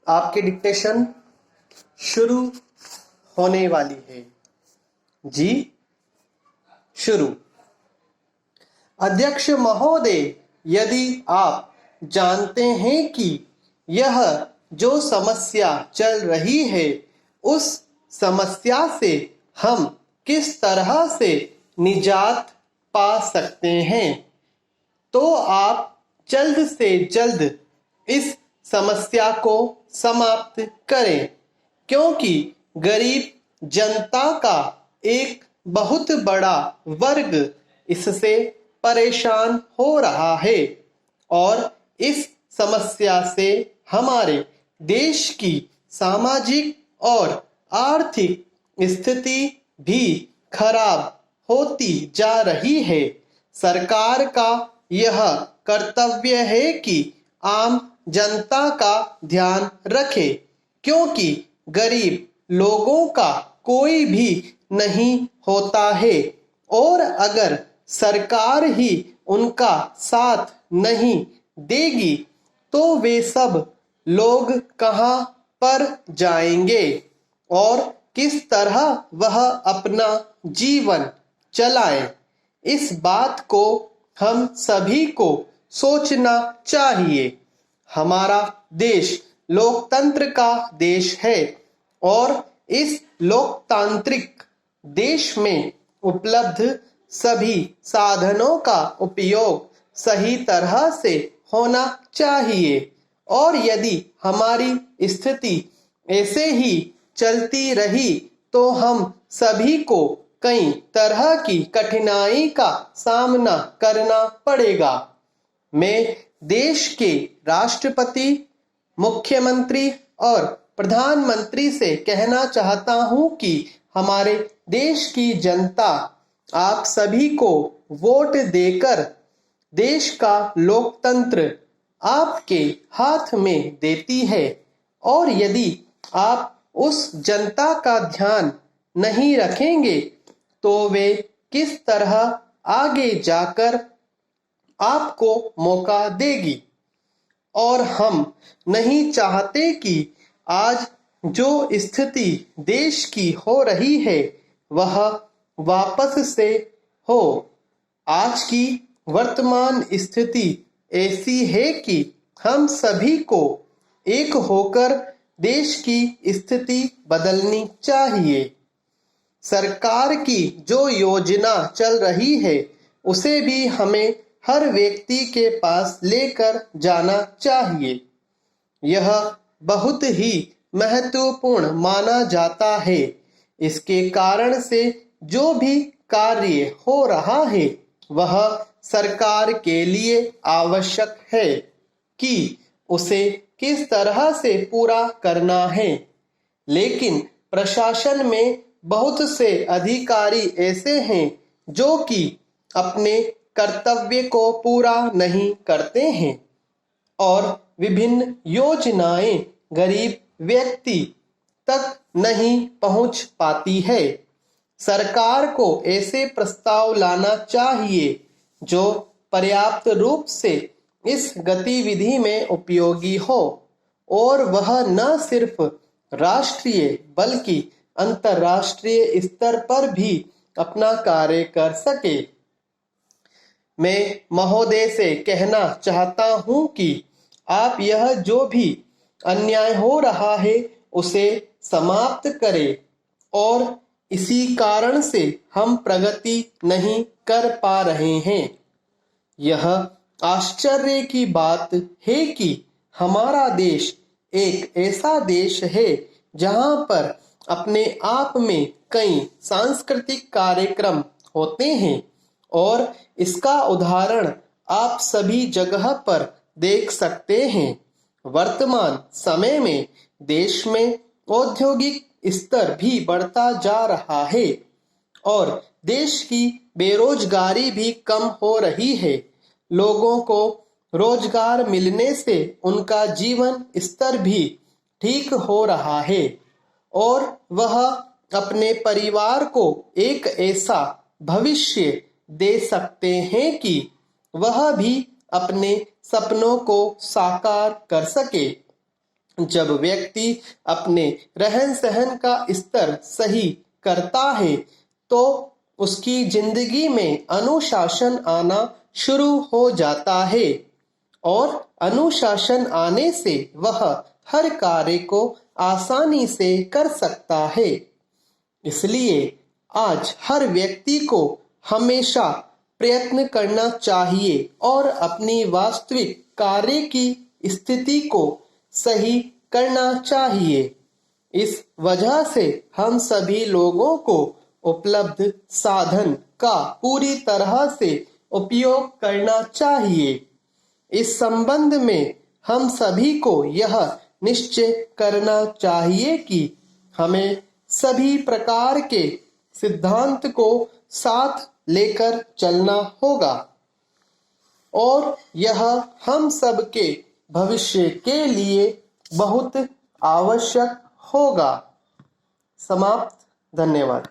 आपकी डिक्टेशन शुरू होने वाली है। जी शुरू। अध्यक्ष महोदय, यदि आप जानते हैं कि यह जो समस्या चल रही है उस समस्या से हम किस तरह से निजात पा सकते हैं, तो आप जल्द से जल्द इस समस्या को समाप्त करें, क्योंकि गरीब जनता का एक बहुत बड़ा वर्ग इससे परेशान हो रहा है और इस समस्या से हमारे देश की सामाजिक और आर्थिक स्थिति भी खराब होती जा रही है। सरकार का यह कर्तव्य है कि आम जनता का ध्यान रखे, क्योंकि गरीब लोगों का कोई भी नहीं होता है और अगर सरकार ही उनका साथ नहीं देगी तो वे सब लोग कहां पर जाएंगे और किस तरह वह अपना जीवन चलाएं। इस बात को हम सभी को सोचना चाहिए। हमारा देश लोकतंत्र का देश है और इस लोकतांत्रिक देश में उपलब्ध सभी साधनों का उपयोग सही तरह से होना चाहिए और यदि हमारी स्थिति ऐसे ही चलती रही तो हम सभी को कई तरह की कठिनाई का सामना करना पड़ेगा। मैं देश के राष्ट्रपति, मुख्यमंत्री और प्रधानमंत्री से कहना चाहता हूं कि हमारे देश की जनता आप सभी को वोट देकर देश का लोकतंत्र आपके हाथ में देती है और यदि आप उस जनता का ध्यान नहीं रखेंगे तो वे किस तरह आगे जाकर आपको मौका देगी। और हम नहीं चाहते कि आज जो स्थिति देश की हो रही है वह वापस से हो। आज की वर्तमान स्थिति ऐसी है कि हम सभी को एक होकर देश की स्थिति बदलनी चाहिए। सरकार की जो योजना चल रही है उसे भी हमें हर व्यक्ति के पास लेकर जाना चाहिए। यह बहुत ही महत्वपूर्ण माना जाता है। इसके कारण से जो भी कार्य हो रहा है वह सरकार के लिए आवश्यक है कि उसे किस तरह से पूरा करना है, लेकिन प्रशासन में बहुत से अधिकारी ऐसे हैं जो कि अपने कर्तव्य को पूरा नहीं करते हैं और विभिन्न योजनाएं गरीब व्यक्ति तक नहीं पहुंच पाती है। सरकार को ऐसे प्रस्ताव लाना चाहिए जो पर्याप्त रूप से इस गतिविधि में उपयोगी हो और वह न सिर्फ राष्ट्रीय बल्कि अंतर्राष्ट्रीय स्तर पर भी अपना कार्य कर सके। मैं महोदय से कहना चाहता हूं कि आप यह जो भी अन्याय हो रहा है उसे समाप्त करें और इसी कारण से हम प्रगति नहीं कर पा रहे हैं। यह आश्चर्य की बात है कि हमारा देश एक ऐसा देश है जहां पर अपने आप में कई सांस्कृतिक कार्यक्रम होते हैं और इसका उदाहरण आप सभी जगह पर देख सकते हैं। वर्तमान समय में देश में औद्योगिक स्तर भी बढ़ता जा रहा है और देश की बेरोजगारी भी कम हो रही है। लोगों को रोजगार मिलने से उनका जीवन स्तर भी ठीक हो रहा है और वह अपने परिवार को एक ऐसा भविष्य दे सकते हैं कि वह भी अपने सपनों को साकार कर सके। जब व्यक्ति अपने रहन सहन का स्तर सही करता है तो उसकी जिंदगी में अनुशासन आना शुरू हो जाता है और अनुशासन आने से वह हर कार्य को आसानी से कर सकता है। इसलिए आज हर व्यक्ति को हमेशा प्रयत्न करना चाहिए और अपनी वास्तविक कार्य की स्थिति को सही करना चाहिए। इस वजह से हम सभी लोगों को उपलब्ध साधन का पूरी तरह से उपयोग करना चाहिए। इस संबंध में हम सभी को यह निश्चय करना चाहिए कि हमें सभी प्रकार के सिद्धांत को साथ लेकर चलना होगा और यह हम सबके भविष्य के लिए बहुत आवश्यक होगा। समाप्त। धन्यवाद।